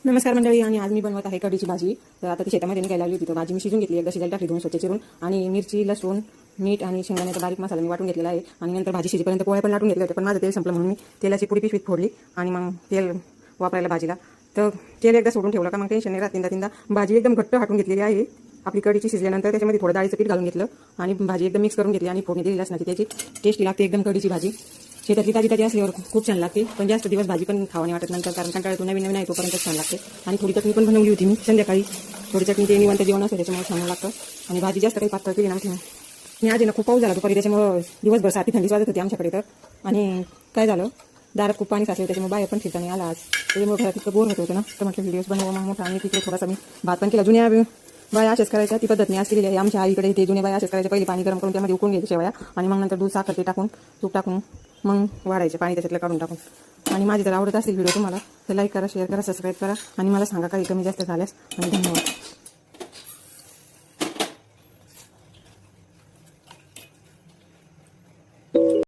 नमस्कार मंडळी. आणि आज मी बनवत आहे कढीची भाजी. तर आता ती शेतामध्ये निघायला लागली होती. तर भाजी मी शिजून घेतली, एकदा शिजायला टाकली, धुवून स्वच्छ चिरून, आणि मिरची, लसूण, मीठ आणि शेंगदाण्याचा बारीक मसाला मी वाटून घेतलेला आहे. आणि नंतर भाजी शिजेपर्यंत पोळ्या पण लाटून घेतल्या होत्या, पण माझं तेल संपलं म्हणून मी तेलाची पुडी पिशवीत फोडली आणि मग तेल वापरायला भाजीला. तर तेल एकदा सोडून ठेवलं का मग टेन्शन नाही राहत. तीनदा भाजी एकदम घट्ट हाटून घेतलेली आहे. आपली कढीची शिजल्यानंतर त्याच्यामध्ये थोडं डाळीचं पीठ घालून घेतलं आणि भाजी एकदम मिक्स करून घेतली आणि फोडणी दिली लसणाची. त्याची टेस्टी लागते एकदम कढीची भाजी. शेतातली ताजी असल्यावर खूप छान लागते, पण जास्त दिवस भाजी पण खावाने वाटत नंतर, कारण कंटाळ्यातून नवीन आहे तोपर्यंत छान लागते. आणि थोडी चटणी पण बनवली होती मी संध्याकाळी. थोडी चटणी ते निवांत जेवण असतं त्याच्यामुळे छान लागतं. आणि भाजी जास्त काही पातळ केली नव्हती मी. आज ना खूप पाऊस झाला दुपारी, त्याच्यामुळे दिवसभर साथी थंडीच वाजत होती आमच्याकडे. तर आणि काय झालं, दारात खूप पाणी साचलं, त्याच्यामुळे बाहेर पण फिरता नाही आला आज. त्याच्यामुळे घरात इतकं बोर होत होतं ना, तर म्हटलं व्हिडिओज बनवू मग मोठा. आणि तिकडे थोडासा मी भात पण केला. जुन्या बाया असेच करायच्या, ती पद्धत मी आज केलेली आहे. आमच्या आईकडे ते जुन्या बाया असेच करायच्या. पहिले पाणी गरम करून त्यामध्ये उकळून घ्यायचे शेवया, आणि मग नंतर दूध, साखर ते टाकून, तूप टाकून मग वाढायचे पाणी त्याच्यातलं काढून टाकून. आणि माझी जर आवडत असेल व्हिडिओ तुम्हाला तर लाईक करा, शेअर करा, सबस्क्राईब करा, आणि मला सांगा काही कमी जास्त झाल्यास. आणि धन्यवाद.